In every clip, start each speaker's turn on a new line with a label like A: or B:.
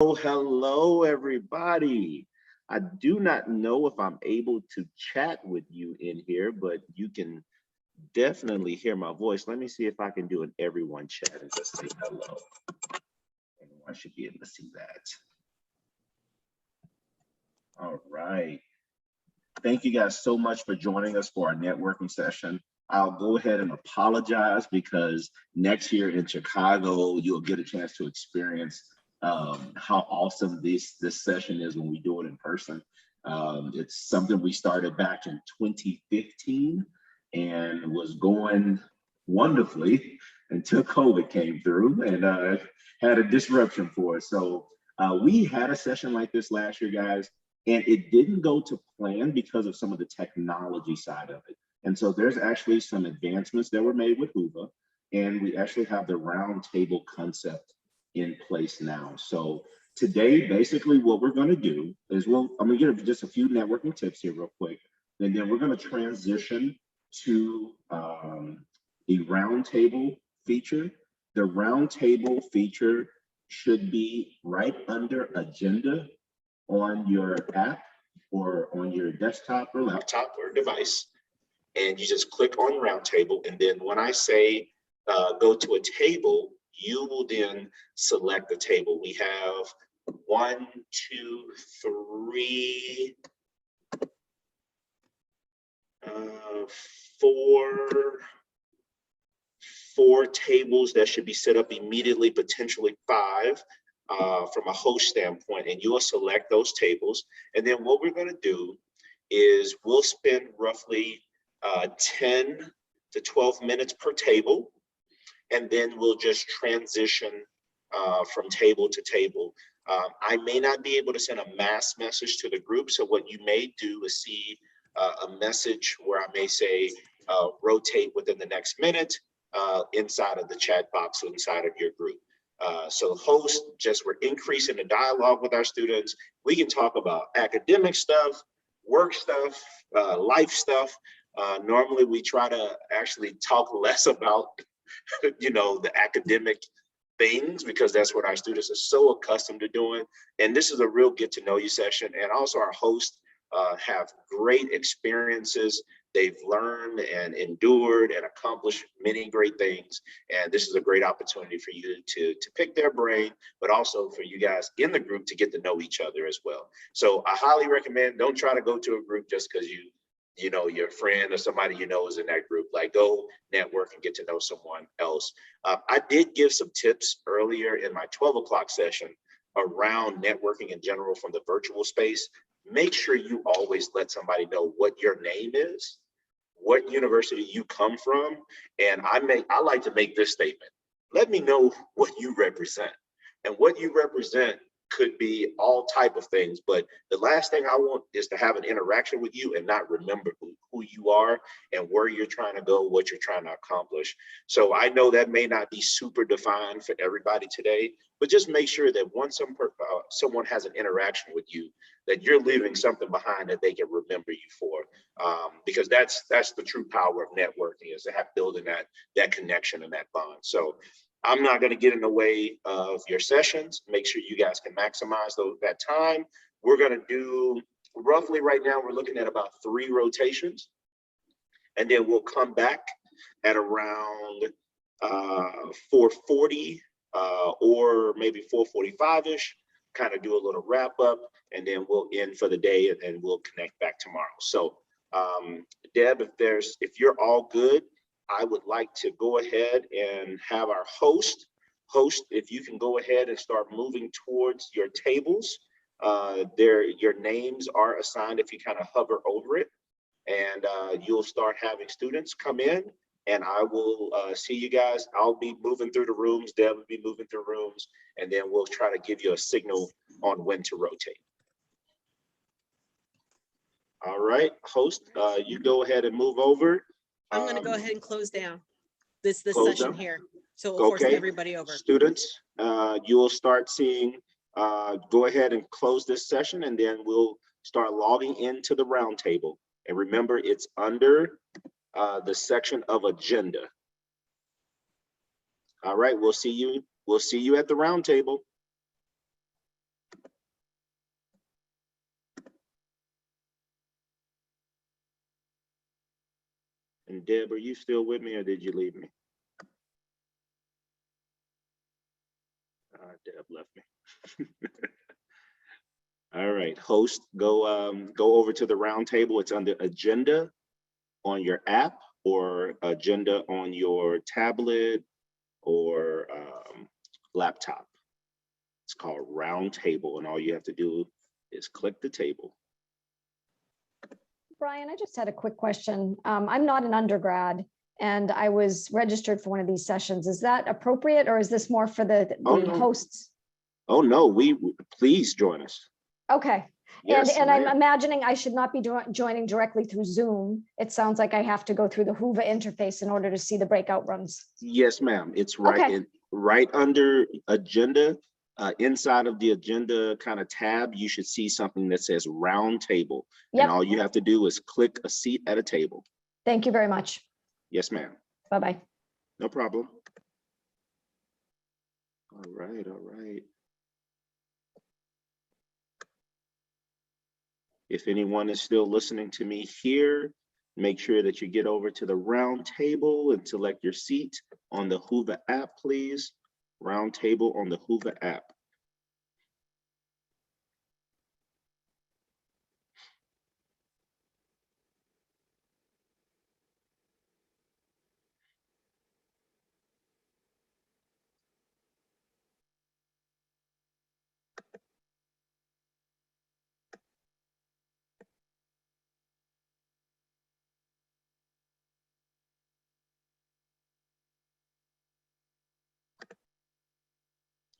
A: Hello, everybody. I do not know if I'm able to chat with you in here, but you can definitely hear my voice. Let me see if I can do an everyone chat and just say hello. Everyone should be able to see that. All right. Thank you guys so much for joining us for our networking session. I'll go ahead and apologize because next year in Chicago, you'll get a chance to experience how awesome this session is when we do it in person. It's something we started back in 2015 and was going wonderfully until COVID came through and had a disruption for us. So we had a session like this last year, guys, and it didn't go to plan because of some of the technology side of it. And so there's actually some advancements that were made with Hoover, and we actually have the round table concept in place now. So today, basically what we're going to do is I'm going to give just a few networking tips here real quick, and then we're going to transition to the round table feature. The round table feature should be right under agenda on your app or on your desktop or laptop or device. And you just click on Roundtable. And then when I say go to a table, you will then select the table. We have 1, 2, 3, 4 tables that should be set up immediately, potentially 5 from a host standpoint, and you will select those tables. And then what we're going to do is we'll spend roughly 10 to 12 minutes per table, and then we'll just transition from table to table. I may not be able to send a mass message to the group, so what you may do is see a message where I may say rotate within the next minute inside of the chat box inside of your group. So host, just we're increasing the dialogue with our students. We can talk about academic stuff, work stuff, life stuff. Normally we try to actually talk less about, the academic things because that's what our students are so accustomed to doing. And this is a real get to know you session. And also our hosts have great experiences. They've learned and endured and accomplished many great things. And this is a great opportunity for you to pick their brain, but also for you guys in the group to get to know each other as well. So I highly recommend, don't try to go to a group just because your friend or somebody is in that group. Like, go network and get to know someone else. I did give some tips earlier in my 12 o'clock session around networking in general from the virtual space. Make sure you always let somebody know what your name is, what university you come from. And I like to make this statement. Let me know what you represent. And what you represent could be all type of things, but the last thing I want is to have an interaction with you and not remember who you are and where you're trying to go, what you're trying to accomplish. So I know that may not be super defined for everybody today, but just make sure that once someone has an interaction with you, that you're leaving something behind that they can remember you for, because that's the true power of networking, is to have building that connection and that bond. So I'm not going to get in the way of your sessions. Make sure you guys can maximize that time. We're going to do roughly right now, we're looking at about 3 rotations. And then we'll come back at around 4:40 or maybe 4:45-ish, kind of do a little wrap up, and then we'll end for the day and we'll connect back tomorrow. So Deb, if you're all good, I would like to go ahead and have our host, if you can go ahead and start moving towards your tables. Your names are assigned if you kind of hover over it, and you'll start having students come in, and I will see you guys. I'll be moving through the rooms, Deb will be moving through rooms, and then we'll try to give you a signal on when to rotate. All right, host, you go ahead and move over.
B: I'm going to go ahead and close down this session here. So we'll force everybody over.
A: Students, you will start seeing, go ahead and close this session, and then we'll start logging into the roundtable. And remember, it's under the section of agenda. All right, we'll see you at the roundtable. And Deb, are you still with me or did you leave me? Deb left me. All right, host, go over to the round table. It's under agenda on your app or agenda on your tablet or laptop. It's called round table, and all you have to do is click the table.
C: Brian, I just had a quick question. I'm not an undergrad and I was registered for one of these sessions. Is that appropriate or is this more for the
A: no.
C: hosts?
A: Oh no, please join us.
C: Okay.
A: Yes,
C: and I'm imagining I should not be joining directly through Zoom. It sounds like I have to go through the Whova interface in order to see the breakout rooms.
A: Yes, ma'am. It's right right under agenda. Inside of the agenda kind of tab, you should see something that says round table. Yep. And all you have to do is click a seat at a table.
C: Thank you very much.
A: Yes, ma'am.
C: Bye-bye.
A: No problem. All right, all right. If anyone is still listening to me here, make sure that you get over to the round table and select your seat on the Whova app, please. Round table on the Whova app.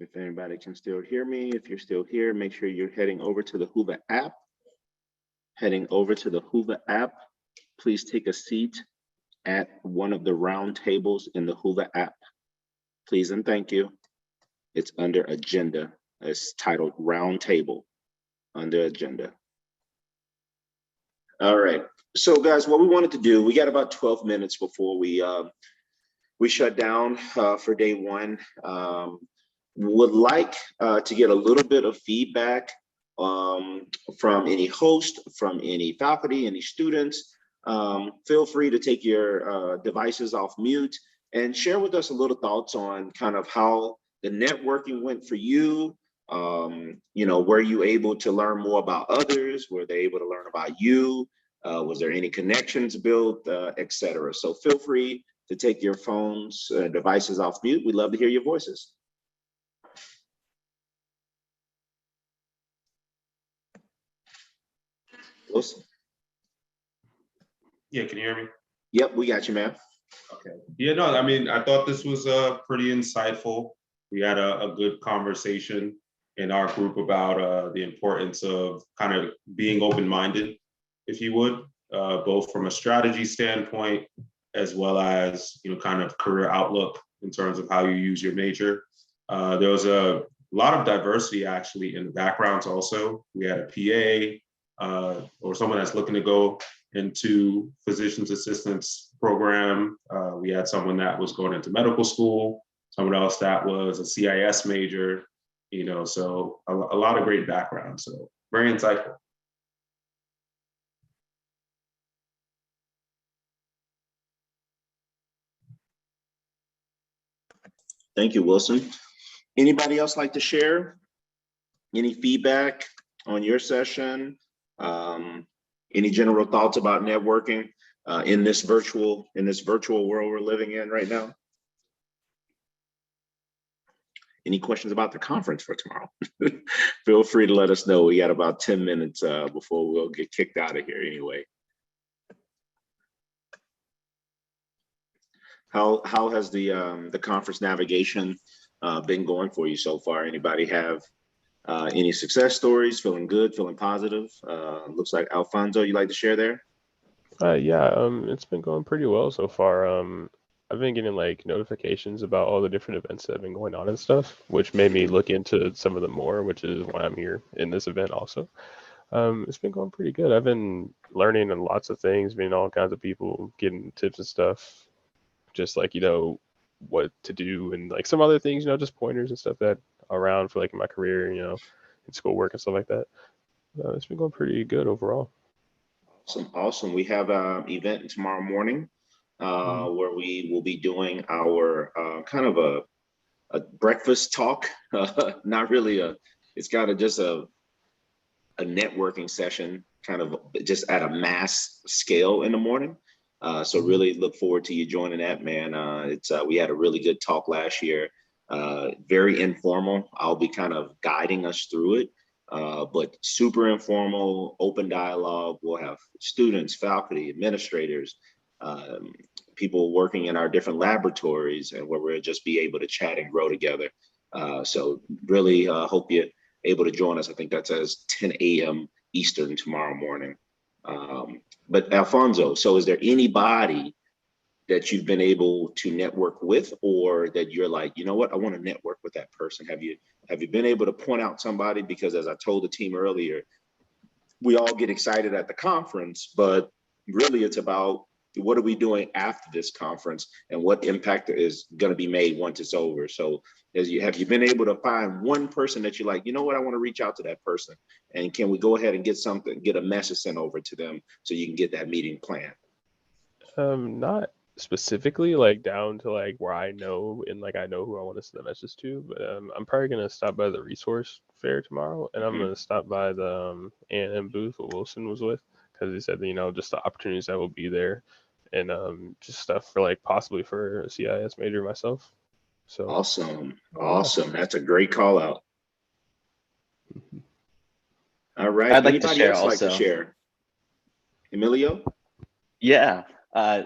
A: If anybody can still hear me, if you're still here, make sure you're heading over to the Whova app. Heading over to the Whova app, please take a seat at one of the round tables in the Whova app. Please and thank you. It's under agenda. It's titled round table under agenda. All right. So guys, what we wanted to do, we got about 12 minutes before we shut down for day one. Would like to get a little bit of feedback from any host, from any faculty, any students. Feel free to take your devices off mute and share with us a little thoughts on kind of how the networking went for you. You know, were you able to learn more about others? Were they able to learn about you? Was there any connections built, et cetera? So feel free to take your phones, devices off mute. We'd love to hear your voices. Wilson?
D: Yeah, can you hear me?
A: Yep, we got you, man.
D: Okay. Yeah, no, I mean, I thought this was pretty insightful. We had a good conversation in our group about the importance of kind of being open-minded, if you would, both from a strategy standpoint, as well as, you know, kind of career outlook in terms of how you use your major. There was a lot of diversity actually in the backgrounds also. We had a PA, or someone that's looking to go into physician's assistants program. We had someone that was going into medical school, someone else that was a CIS major, you know, so a lot of great background. So very insightful.
A: Thank you, Wilson. Anybody else like to share any feedback on your session? Any general thoughts about networking in this virtual world we're living in right now? Any questions about the conference for tomorrow? Feel free to let us know. We got about 10 minutes before we'll get kicked out of here anyway. How has the conference navigation been going for you so far? Anybody have any success stories? Feeling good, feeling positive? Looks like Alfonso, you like to share there?
E: Yeah, it's been going pretty well so far. I've been getting like notifications about all the different events that have been going on and stuff, which made me look into some of them more, which is why I'm here in this event also. It's been going pretty good. I've been learning lots of things, meeting all kinds of people, getting tips and stuff, just like, you know, what to do and like some other things, you know, just pointers and stuff that are around for like in my career, you know, in schoolwork and stuff like that. It's been going pretty good overall.
A: Awesome. We have an event tomorrow morning where we will be doing our kind of a breakfast talk. Not really it's kind of just a networking session, kind of just at a mass scale in the morning. So really look forward to you joining that, man. We had a really good talk last year, very informal. I'll be kind of guiding us through it, but super informal, open dialogue. We'll have students, faculty, administrators, people working in our different laboratories, and where we'll just be able to chat and grow together. So really hope you're able to join us. I think that's at 10 a.m. Eastern tomorrow morning. But Alfonso, so is there anybody that you've been able to network with, or that you're like, you know what, I want to network with that person? Have you been able to point out somebody? Because as I told the team earlier, we all get excited at the conference, but really it's about what are we doing after this conference and what impact is going to be made once it's over. So have you been able to find one person that you're like, you know what, I want to reach out to that person, and can we go ahead and get a message sent over to them so you can get that meeting planned?
E: Not specifically like down to like where I know and like I know who I want to send the message to, but I'm probably gonna stop by the resource fair tomorrow, and I'm gonna stop by the A&M booth what Wilson was with, because he said, you know, just the opportunities that will be there, and just stuff for like possibly for a CIS major myself. So
A: awesome. That's a great call out. All right.
F: I'd like
A: Anybody
F: to share
A: else
F: also.
A: like to share? Emilio?
F: Yeah.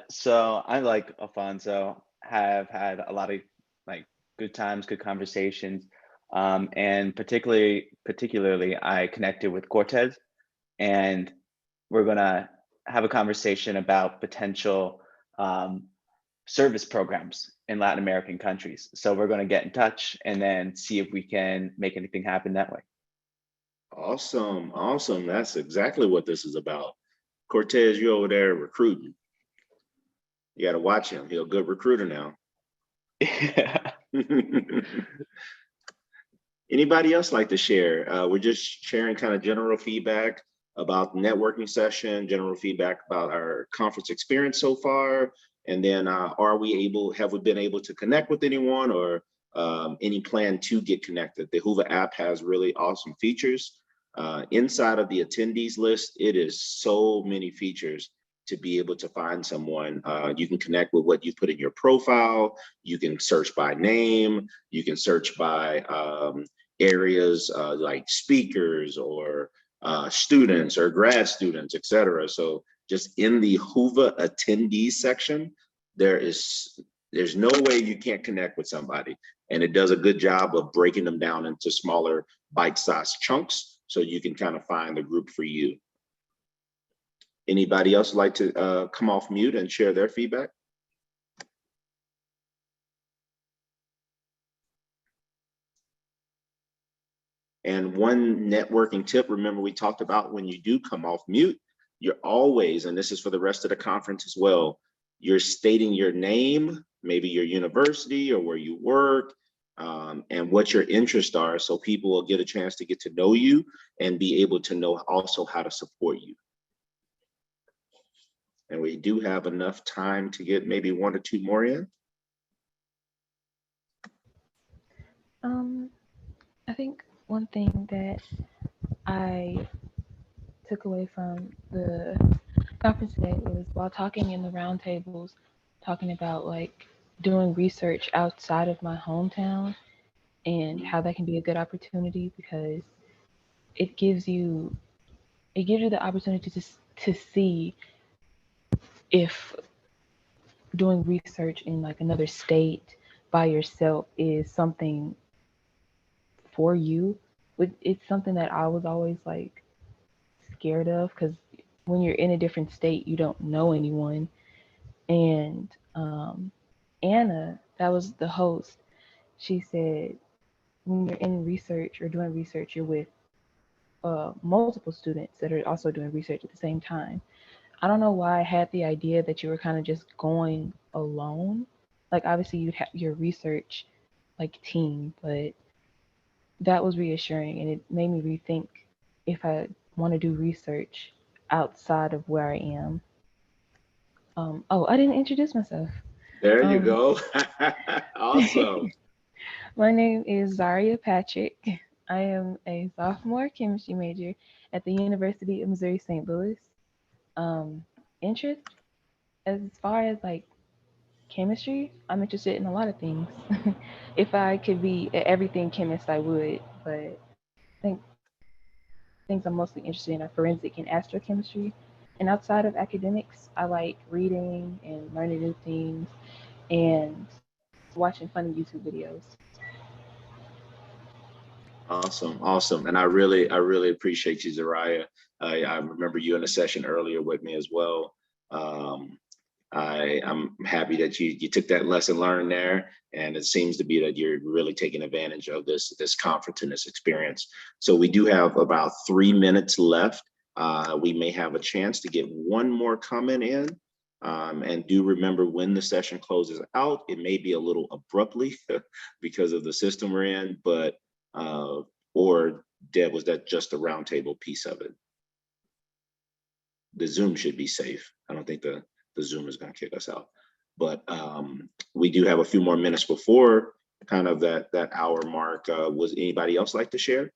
F: So I, like Alfonso, have had a lot of like good times, good conversations, and particularly I connected with Cortez, and we're gonna have a conversation about potential service programs in Latin American countries. So we're gonna get in touch and then see if we can make anything happen that way.
A: Awesome. That's exactly what this is about. Cortez, you over there recruiting. You got to watch him. He's a good recruiter now. Anybody else like to share? We're just sharing kind of general feedback about the networking session, general feedback about our conference experience so far. And then have we been able to connect with anyone, or any plan to get connected? The Hoover app has really awesome features. Inside of the attendees list, it is so many features to be able to find someone. You can connect with what you put in your profile. You can search by name. You can search by areas like speakers or students or grad students, etc. So just in the Hoover attendees section, there's no way you can't connect with somebody. And it does a good job of breaking them down into smaller bite-sized chunks, so you can kind of find the group for you. Anybody else like to come off mute and share their feedback? And one networking tip, remember we talked about when you do come off mute, you're always, and this is for the rest of the conference as well, you're stating your name, maybe your university or where you work, and what your interests are, so people will get a chance to get to know you and be able to know also how to support you. And we do have enough time to get maybe one or two more in.
G: I think one thing that I took away from the conference today was, while talking in the roundtables, talking about like doing research outside of my hometown and how that can be a good opportunity, because it gives you the opportunity to see if doing research in like another state by yourself is something for you. It's something that I was always like scared of, because when you're in a different state, you don't know anyone. And Anna, that was the host, she said when you're in research or doing research, you're with multiple students that are also doing research at the same time. I don't know why I had the idea that you were kind of just going alone. Like obviously you'd have your research like team, but that was reassuring, and it made me rethink if I want to do research outside of where I am. Oh, I didn't introduce myself.
A: There you
G: Um,
A: go. Awesome.
G: My name is Zaria Patrick. I am a sophomore chemistry major at the University of Missouri St. Louis. Um, Interest, as far as like chemistry, I'm interested in a lot of things. If I could be a everything chemist, I would, but I think things I'm mostly interested in are forensic and astrochemistry. And outside of academics, I like reading and learning new things and watching funny YouTube videos.
A: Awesome, awesome. And I really appreciate you, Zariah. I remember you in a session earlier with me as well. Um, I'm happy that you took that lesson learned there, and it seems to be that you're really taking advantage of this conference and this experience. So we do have about 3 minutes left. We may have a chance to get one more comment in. And do remember, when the session closes out, it may be a little abruptly because of the system we're in, but or Deb, was that just the roundtable piece of it? The Zoom should be safe. I don't think the Zoom is going to kick us out, but we do have a few more minutes before kind of that hour mark. Was anybody else like to share?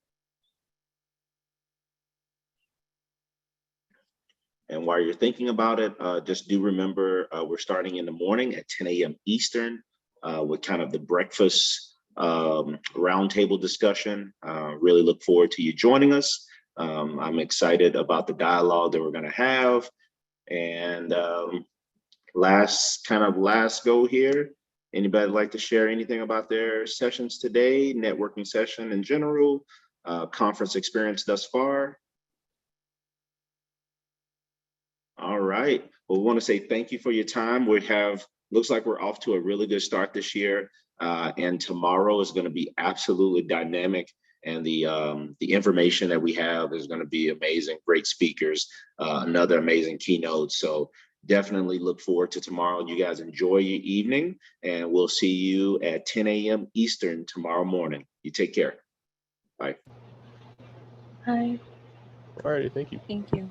A: And while you're thinking about it, just do remember, we're starting in the morning at 10 a.m. Eastern with kind of the breakfast roundtable discussion. Really look forward to you joining us. I'm excited about the dialogue that we're going to have. And last go here. Anybody like to share anything about their sessions today, networking session in general, conference experience thus far? All right. Well, we want to say thank you for your time. Looks like we're off to a really good start this year. And tomorrow is going to be absolutely dynamic. And the information that we have is going to be amazing. Great speakers, another amazing keynote. So definitely look forward to tomorrow. You guys enjoy your evening, and we'll see you at 10 a.m. Eastern tomorrow morning. You take care. Bye.
G: Hi.
E: Alrighty, thank you.
B: Thank you.